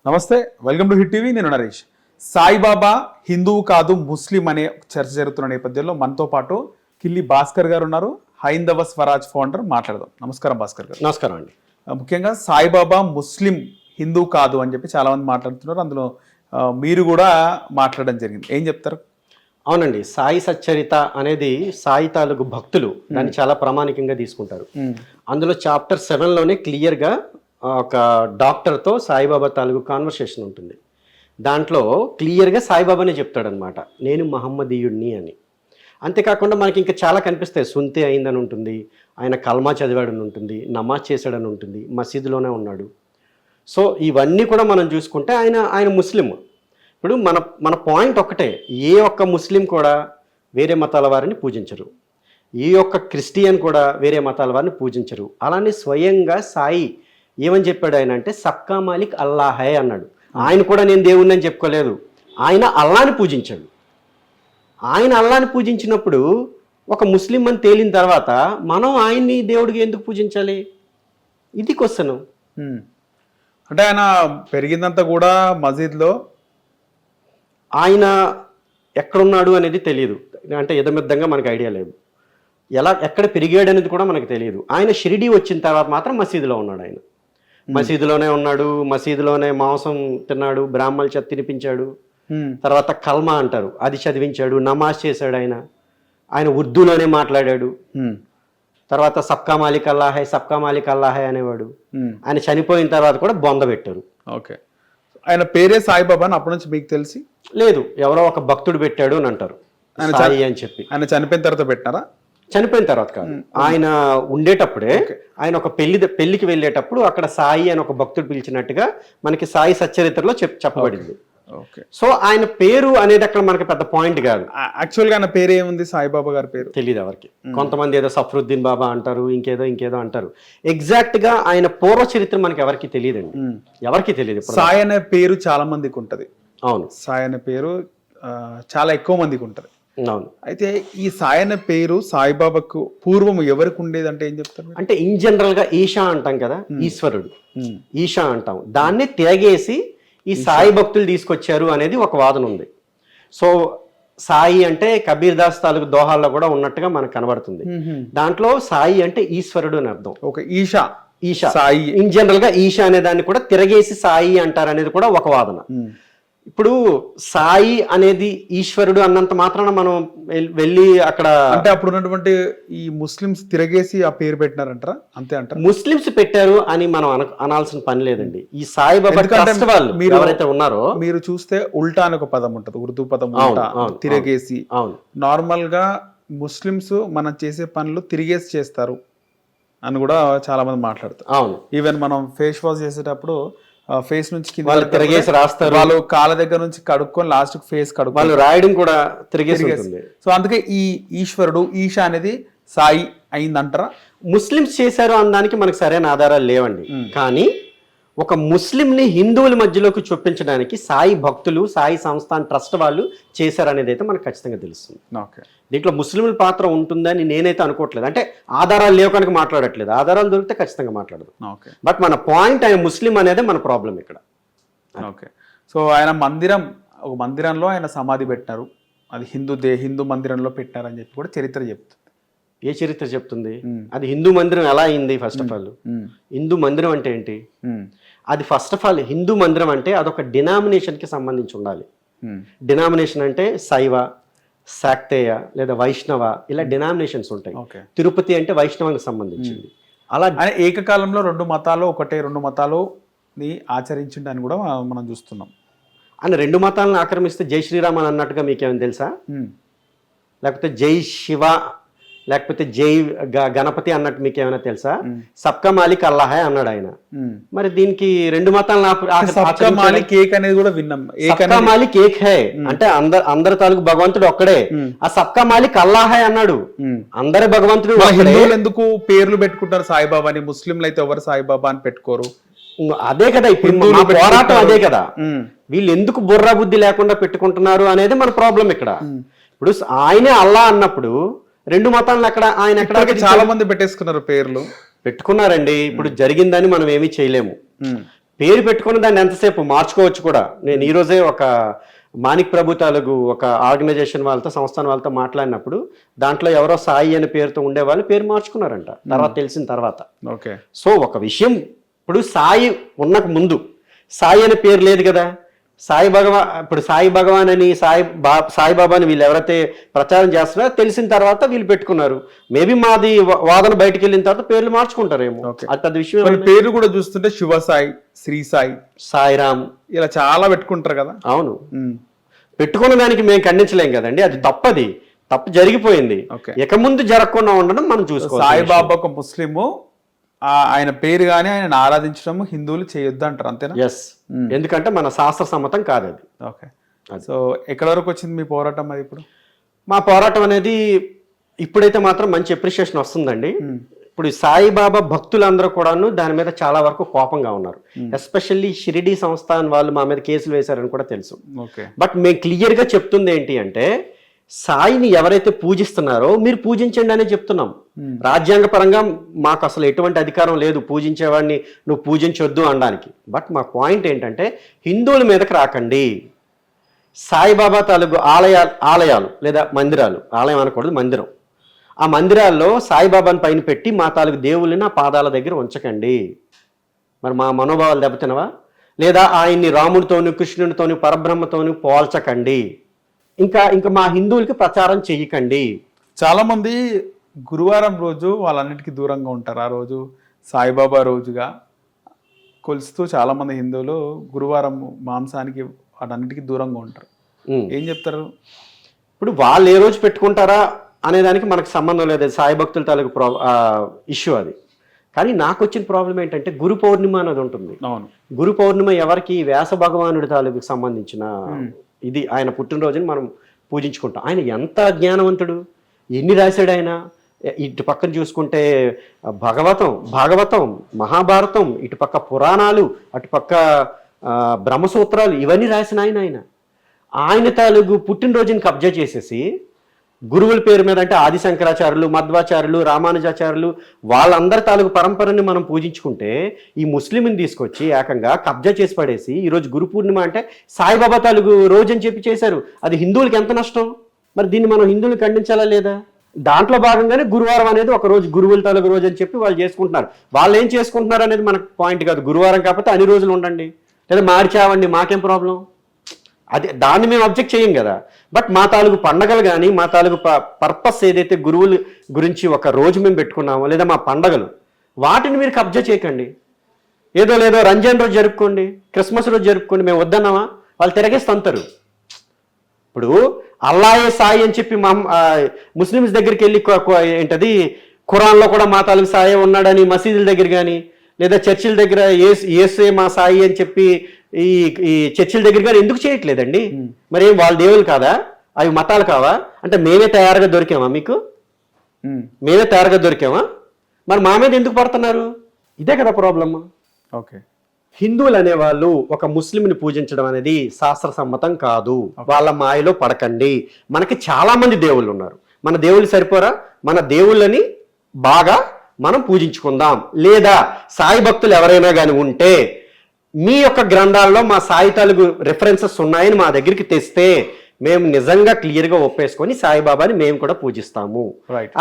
నమస్తే, welcome to hit TV. నేను నరేష్. సాయిబాబా హిందువు కాదు ముస్లిం అనే చర్చ జరుగుతున్న నేపథ్యంలో మనతో పాటు కిల్లి భాస్కర్ గారు ఉన్నారు, హైందవ స్వరాజ్ ఫౌండర్. మాట్లాడదాం. నమస్కారం భాస్కర్ గారు. నమస్కారం అండి. ముఖ్యంగా సాయిబాబా ముస్లిం హిందువు కాదు అని చెప్పి చాలా మంది మాట్లాడుతున్నారు. అందులో మీరు కూడా మాట్లాడడం జరిగింది. ఏం చెప్తారు? అవునండి, సాయి సచ్చరిత అనేది సాయి తాలూకు భక్తులు దాన్ని చాలా ప్రామాణికంగా తీసుకుంటారు. అందులో చాప్టర్ 7లోనే క్లియర్గా ఒక డాక్టర్తో సాయిబాబా తాలూకు కాన్వర్సేషన్ ఉంటుంది. దాంట్లో క్లియర్గా సాయిబాబానే చెప్తాడనమాట, నేను మహమ్మదీయుడిని అని. అంతేకాకుండా మనకి ఇంకా చాలా కనిపిస్తాయి. సుంతే అయిందని ఉంటుంది, ఆయన కల్మా చదివాడని ఉంటుంది, నమాజ్ చేశాడని ఉంటుంది, మసీదులోనే ఉన్నాడు. సో ఇవన్నీ కూడా మనం చూసుకుంటే ఆయన ముస్లిం. ఇప్పుడు మన పాయింట్ ఒకటే, ఏ ఒక్క ముస్లిం కూడా వేరే మతాల వారిని పూజించరు, ఏ ఒక్క క్రిస్టియన్ కూడా వేరే మతాల వారిని పూజించరు. అలానే స్వయంగా సాయి ఏమని చెప్పాడు ఆయన అంటే, సబ్కా మాలిక్ అల్లాహే అన్నాడు. ఆయన కూడా నేను దేవుణ్ణి అని చెప్పుకోలేదు, ఆయన అల్లాని పూజించాడు. ఆయన అల్లాని పూజించినప్పుడు ఒక ముస్లిం అని తేలిన తర్వాత మనం ఆయన్ని దేవుడికి ఎందుకు పూజించాలి? ఇది క్వశ్చన్. అంటే ఆయన పెరిగిందంతా కూడా మసీద్లో, ఆయన ఎక్కడున్నాడు అనేది తెలియదు. అంటే యథమిద్దంగా మనకు ఐడియా లేదు. ఎక్కడ పెరిగాడు అనేది కూడా మనకు తెలియదు. ఆయన షిరిడీ వచ్చిన తర్వాత మాత్రం మసీదులో ఉన్నాడు. ఆయన మసీదులోనే ఉన్నాడు, మసీదులోనే మాంసం తిన్నాడు, బ్రాహ్మణుల చేత తినిపించాడు, తర్వాత కల్మా అంటారు అది చదివించాడు, నమాజ్ చేశాడు. ఆయన ఉర్దూలోనే మాట్లాడాడు. తర్వాత సబ్కా మాలిక్ అల్లాహే, సబ్కా మాలిక్ అల్లాహే అనేవాడు. ఆయన చనిపోయిన తర్వాత కూడా బొంద పెట్టారు. ఓకే, ఆయన పేరే సాయిబాబా అని అప్పటి నుంచి మీకు తెలిసి లేదు, ఎవరో ఒక భక్తుడు పెట్టాడు అని అంటారు సాయి అని చెప్పి. ఆయన చనిపోయిన తర్వాత పెట్టినారా? చనిపోయిన తర్వాత కాదు, ఆయన ఉండేటప్పుడే. ఆయన ఒక పెళ్లికి వెళ్ళేటప్పుడు అక్కడ సాయి అని ఒక భక్తుడు పిలిచినట్టుగా మనకి సాయి సచ్చరిత్రలో చెప్పబడింది. సో ఆయన పేరు అనేది అక్కడ మనకి పెద్ద పాయింట్ కాదు. యాక్చువల్గా ఆయన పేరు ఏముంది? సాయిబాబా గారి పేరు తెలియదు ఎవరికి. కొంతమంది ఏదో సఫరుద్దీన్ బాబా అంటారు, ఇంకేదో అంటారు. ఎగ్జాక్ట్ గా ఆయన పూర్వ చరిత్ర మనకి ఎవరికి తెలియదండి, ఎవరికి తెలియదు. సాయి అనే పేరు చాలా మందికి ఉంటది. అవును, సాయి అనే పేరు చాలా ఎక్కువ మందికి ఉంటది. అవును. అయితే ఈ సాయి అనే పేరు సాయిబాబాకు పూర్వం ఎవరికి ఉండేది అంటే ఏం చెప్తారు? అంటే ఇన్ జనరల్ గా ఈశా అంటాం కదా, ఈశ్వరుడు ఈశా అంటాం. దాన్ని తిరగేసి ఈ సాయి భక్తులు తీసుకొచ్చారు అనేది ఒక వాదన ఉంది. సో సాయి అంటే కబీర్ దాస్ తాలూకు దోహాల్లో కూడా ఉన్నట్టుగా మనకు కనబడుతుంది. దాంట్లో సాయి అంటే ఈశ్వరుడు అని అర్థం. Okay, Esha Sai. In general గా ఈశా అనే దాన్ని కూడా తిరగేసి సాయి అంటారు అనేది కూడా ఒక వాదన. ఇప్పుడు సాయి అనేది ఈశ్వరుడు అన్నంత మాత్రాన మనం వెళ్ళి అక్కడ అంటే అప్పుడు ఉన్నటువంటి ఈ ముస్లిమ్స్ తిరగేసి ఆ పేరు పెట్టినారంటారా? అంతే అంటారు. ముస్లిమ్స్ పెట్టారు అని మనం అనాల్సిన పని లేదండి. ఈ సాయిబాబా ట్రస్ట్ వాళ్ళు ఎవరైతే ఉన్నారో, మీరు చూస్తే ఉల్టా అని ఒక పదం ఉంటది, ఉర్దూ పదం ఉల్టా, తిరగేసి. నార్మల్ గా ముస్లిమ్స్ మనం చేసే పనులు తిరిగేసి చేస్తారు అని కూడా చాలా మంది మాట్లాడతారు. అవును, ఈవెన్ మనం ఫేస్ వాష్ చేసేటప్పుడు ఫేస్ నుంచి కింద తిరిగేసి రాస్తారు. వాళ్ళు కాళ్ళ దగ్గర నుంచి కడుక్కొని లాస్ట్ ఫేస్ కడుక్కొని వాళ్ళు రాయడం కూడా తిరిగేసి. సో అందుకే ఈ ఈశ్వరుడు ఈశా అనేది సాయి అయిందంటారా? ముస్లిమ్స్ చేశారు అనడానికి మనకు సరైన ఆధారాలు లేవండి. కానీ ఒక ముస్లింని హిందువుల మధ్యలోకి చొప్పించడానికి సాయి భక్తులు, సాయి సంస్థాన్ ట్రస్ట్ వాళ్ళు చేశారనేది అయితే మనకు ఖచ్చితంగా తెలుస్తుంది. దీంట్లో ముస్లింల పాత్ర ఉంటుందని నేనైతే అనుకోవట్లేదు. అంటే ఆధారాలు లేవు కనుక మాట్లాడట్లేదు, ఆధారాలు దొరికితే ఖచ్చితంగా మాట్లాడదు. బట్ మన పాయింట్ ఆయన ముస్లిం అనేది మన ప్రాబ్లం ఇక్కడ. ఓకే, సో ఆయన ఒక మందిరంలో ఆయన సమాధి పెట్టినారు, అది హిందూ మందిరంలో పెట్టినారని చెప్పి కూడా చరిత్ర చెప్తుంది. ఏ చరిత్ర చెప్తుంది? అది హిందూ మందిరం ఎలా అయింది? ఫస్ట్ ఆఫ్ ఆల్ హిందూ మందిరం అంటే ఏంటి? అది ఫస్ట్ ఆఫ్ ఆల్ హిందూ మందిరం అంటే అదొక డినామినేషన్కి సంబంధించి ఉండాలి. డినామినేషన్ అంటే శైవ, శాక్తేయ లేదా వైష్ణవ, ఇలా డినామినేషన్స్ ఉంటాయి. తిరుపతి అంటే వైష్ణవానికి సంబంధించింది. అలా ఏకకాలంలో రెండు మతాలు ఆచరించిండు అని కూడా మనం చూస్తున్నాం. అని రెండు మతాలను ఆక్రమిస్తే జై శ్రీరామ్ అని అన్నట్టుగా మీకేమైనా తెలుసా? లేకపోతే జై శివ, లేకపోతే జై గణపతి అన్నట్టు మీకు ఏమైనా తెలుసా? సబ్కా మాలిక్ అల్లాహే అన్నాడు ఆయన. మరి దీనికి రెండు మతాలను మాలిక్ ఏక్ హై అంటే అందరి తాలూకు భగవంతుడు ఒక్కడే. ఆ సబ్కా మాలిక్ అల్లాహే అన్నాడు, అందరి భగవంతుడు. ఎందుకు పేర్లు పెట్టుకుంటారు సాయిబాబాని? ముస్లింలు అయితే ఎవరు సాయిబాబా అని పెట్టుకోరు. అదే కదా ఇప్పుడు పోరాటం, అదే కదా. వీళ్ళు ఎందుకు బుర్రా బుద్ధి లేకుండా పెట్టుకుంటున్నారు అనేది మన ప్రాబ్లం ఇక్కడ. ఇప్పుడు ఆయనే అల్లా అన్నప్పుడు రెండు మతాలను అక్కడ ఆయన ఎక్కడ చాలా మంది పెట్టేసుకున్నారు, పేర్లు పెట్టుకున్నారండి. ఇప్పుడు జరిగిందని మనం ఏమీ చేయలేము. పేరు పెట్టుకుని దాన్ని ఎంతసేపు మార్చుకోవచ్చు కూడా. నేను ఈరోజే ఒక మాణిక్ ప్రభు తాలూకు ఒక ఆర్గనైజేషన్ వాళ్ళతో, సంస్థాన వాళ్ళతో మాట్లాడినప్పుడు దాంట్లో ఎవరో సాయి అనే పేరుతో ఉండేవాళ్ళు పేరు మార్చుకున్నారంట తర్వాత తెలిసిన తర్వాత. ఓకే. సో ఒక విషయం, ఇప్పుడు సాయి ఉన్నకు ముందు సాయి అనే పేరు లేదు కదా. ఇప్పుడు సాయి భగవాన్ అని సాయిబాబా అని వీళ్ళు ఎవరైతే ప్రచారం చేస్తున్నారో తెలిసిన తర్వాత వీళ్ళు పెట్టుకున్నారు. మేబీ మాది వాదన బయటకు వెళ్ళిన తర్వాత పేర్లు మార్చుకుంటారేమో, అది పెద్ద విషయం. పేర్లు కూడా చూస్తుంటే శివ సాయి, శ్రీ సాయి, సాయిరామ్ ఇలా చాలా పెట్టుకుంటారు కదా. అవును, పెట్టుకున్న దానికి మేము ఖండించలేం కదండి, అది తప్పు జరిగిపోయింది. ఇక ముందు జరగకుండా ఉండడం మనం చూసుకోవాలి. సాయిబాబా ఒక ముస్లిము, ఆయన పేరు కానీ ఆయన ఆరాధించడం హిందువులు చేయొద్దు అంటారు, అంతేనా? ఎస్, ఎందుకంటే మన శాస్త్ర సమ్మతం కాదు అది. ఓకే. సో ఎక్కడి వరకు వచ్చింది మీ పోరాటం? అది ఇప్పుడు మా పోరాటం అనేది ఇప్పుడైతే మాత్రం మంచి అప్రిషియేషన్ వస్తుందండి. ఇప్పుడు సాయిబాబా భక్తులందరూ కూడాను దాని మీద చాలా వరకు కోపంగా ఉన్నారు. ఎస్పెషల్లీ షిరిడి సంస్థాన్ వాళ్ళు మా మీద కేసులు వేశారని కూడా తెలుసు. బట్ మేము క్లియర్గా చెప్తుంది ఏంటి అంటే, సాయిని ఎవరైతే పూజిస్తున్నారో మీరు పూజించండి అనే చెప్తున్నాం. రాజ్యాంగ పరంగా మాకు అసలు ఎటువంటి అధికారం లేదు పూజించేవాడిని నువ్వు పూజించొద్దు అనడానికి. బట్ మా పాయింట్ ఏంటంటే, హిందువుల మీదకి రాకండి. సాయిబాబా తాలూకు ఆలయాలు లేదా మందిరాలు, ఆలయం అనకూడదు మందిరం, ఆ మందిరాల్లో సాయిబాబాని పైన పెట్టి మా తాలూకు దేవుళ్ళని ఆ పాదాల దగ్గర ఉంచకండి. మరి మా మనోభావాలు దెబ్బతినవా? లేదా ఆయన్ని రాముడితోని, కృష్ణుడితోని, పరబ్రహ్మతోని పోల్చకండి. ఇంకా మా హిందువులకి ప్రచారం చెయ్యకండి. చాలా మంది గురువారం రోజు వాళ్ళన్నిటికీ దూరంగా ఉంటారు. ఆ రోజు సాయిబాబా రోజుగా కొలుస్తూ చాలా మంది హిందువులు గురువారం మాంసానికి వాటన్నిటికీ దూరంగా ఉంటారు. ఏం చెప్తారు? ఇప్పుడు వాళ్ళు ఏ రోజు పెట్టుకుంటారా అనే దానికి మనకు సంబంధం లేదు, సాయి భక్తుల తాలూకు ఇష్యూ అది. కానీ నాకు వచ్చిన ప్రాబ్లం ఏంటంటే, గురు పౌర్ణిమ అనేది ఉంటుంది. అవును, గురు పౌర్ణిమ ఎవరికి? వ్యాస భగవానుడి తాలూకు సంబంధించిన ఇది. ఆయన పుట్టినరోజుని మనం పూజించుకుంటాం. ఆయన ఎంత జ్ఞానవంతుడు, ఎన్ని రాశాడు ఆయన. ఇటు పక్కన చూసుకుంటే భాగవతం, మహాభారతం, ఇటు పక్క పురాణాలు, అటుపక్క బ్రహ్మసూత్రాలు, ఇవన్నీ రాసిన ఆయన తాలూకు పుట్టినరోజుని కబ్జా చేసేసి గురువుల పేరు మీద, అంటే ఆది శంకరాచార్యులు, మధ్వాచార్యులు, రామానుజాచార్యులు, వాళ్ళందరి తాలూకు పరంపరని మనం పూజించుకుంటే ఈ ముస్లింని తీసుకొచ్చి ఏకంగా కబ్జా చేసి పడేసి ఈరోజు గురు పూర్ణిమ అంటే సాయిబాబా తాలూకు రోజు అని చెప్పి చేశారు. అది హిందువులకి ఎంత నష్టం? మరి దీన్ని మనం హిందువులు ఖండించాలా లేదా? దాంట్లో భాగంగానే గురువారం అనేది ఒక రోజు, గురువుల తాలూకు రోజు అని చెప్పి వాళ్ళు చేసుకుంటున్నారు. వాళ్ళు ఏం చేసుకుంటున్నారు అనేది మనకు పాయింట్ కాదు. గురువారం కాకపోతే అన్ని రోజులు ఉండండి, లేదా మార్చావండి, మాకేం ప్రాబ్లం? అదే, దాన్ని మేము అబ్జెక్ట్ చేయం కదా. బట్ మా తాలూకు పండగలు కానీ, మా తాలూకు పర్పస్ ఏదైతే గురువుల గురించి ఒక రోజు మేము పెట్టుకున్నామో, లేదా మా పండగలు, వాటిని మీరు కబ్జా చేయకండి. లేదో రంజాన్ రోజు జరుపుకోండి, క్రిస్మస్ రోజు జరుపుకోండి, మేము వద్దన్నామా? వాళ్ళు తిరగేస్తుంటారు. ఇప్పుడు అల్లాయే సాయి అని చెప్పి ముస్లిమ్స్ దగ్గరికి వెళ్ళి ఏంటది, ఖురాన్లో కూడా మా తాలూకు సాయి ఉన్నాడని మసీదుల దగ్గర కానీ, లేదా చర్చిల దగ్గర ఏసే మా సాయి అని చెప్పి ఈ చర్చిల దగ్గర కానీ ఎందుకు చేయట్లేదండి? మరి ఏం వాళ్ళ దేవులు కాదా? అవి మతాలు కావా? అంటే మేమే తయారుగా దొరికామా మీకు? మేమే తయారుగా దొరికామా? మరి మా మీద ఎందుకు పడుతున్నారు? ఇదే కదా ప్రాబ్లమ్. ఓకే. హిందువులు అనేవాళ్ళు ఒక ముస్లింని పూజించడం అనేది శాస్త్ర సమ్మతం కాదు. వాళ్ళ మాయలో పడకండి. మనకి చాలా మంది దేవుళ్ళు ఉన్నారు. మన దేవుళ్ళు సరిపోరా? మన దేవుళ్ళని బాగా మనం పూజించుకుందాం. లేదా సాయి భక్తులు ఎవరైనా కానీ ఉంటే మీ యొక్క గ్రంథాల్లో మా సాయి తాలూకు రెఫరెన్సెస్ ఉన్నాయని మా దగ్గరికి తెస్తే మేము నిజంగా క్లియర్గా ఒప్పేసుకొని సాయిబాబాని మేము కూడా పూజిస్తాము.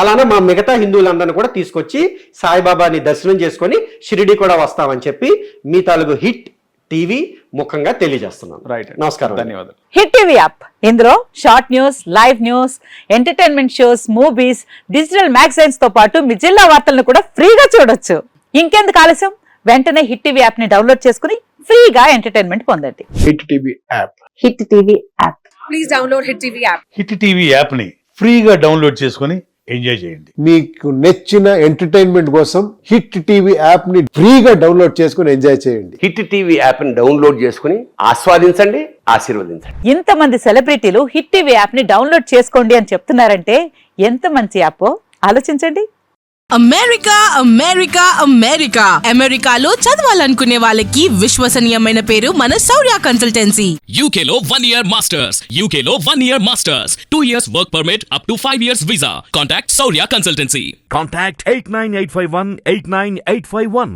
అలానే మా మిగతా హిందువులందరినీ కూడా తీసుకొచ్చి సాయిబాబాని దర్శనం చేసుకొని షిరిడి కూడా వస్తామని చెప్పి మీ తాలూకు హిట్ టీవీ ముఖంగా తెలియజేస్తున్నాను. నమస్కారం, ధన్యవాదాలు. హిట్ టీవీ యాప్, ఇందులో short news, live news, entertainment shows, movies, digital magazines తో పాటు మీ జిల్లా వార్తలను కూడా ఫ్రీగా చూడొచ్చు. ఇంకెందుకు ఆలస్యం? వెంటనే హిట్ టీవీ యాప్ ని డౌన్లోడ్ చేసుకుని ఫ్రీగా ఎంటర్టైన్మెంట్ పొందండి. Hit TV app. Hit TV app. Please download hit TV app. Hit TV app ని ఫ్రీగా డౌన్లోడ్ చేసుకొని ఎంజాయ్ చేయండి. మీకు నచ్చిన ఎంటర్టైన్మెంట్ కోసం హిట్ టీవీ యాప్ ని ఫ్రీగా డౌన్లోడ్ చేసుకొని ఎంజాయ్ చేయండి. హిట్ టీవీ యాప్ ని డౌన్లోడ్ చేసుకుని ఆస్వాదించండి, ఆశీర్వదించండి. ఇంతమంది సెలబ్రిటీలు హిట్ టీవీ యాప్ ని డౌన్లోడ్ చేసుకోండి అని చెప్తున్నారంటే ఎంత మంచి యాప్ ఆలోచించండి. అమెరికాలో చదవాలనుకునే వాళ్ళకి విశ్వసనీయమైన పేరు మన శౌర్య కన్సల్టెన్సీ. UK లో 1 year masters. UK లో 1 year masters. 2 years work permit up to 5 years visa. Contact Shaurya Consultancy. Contact 89851 89851.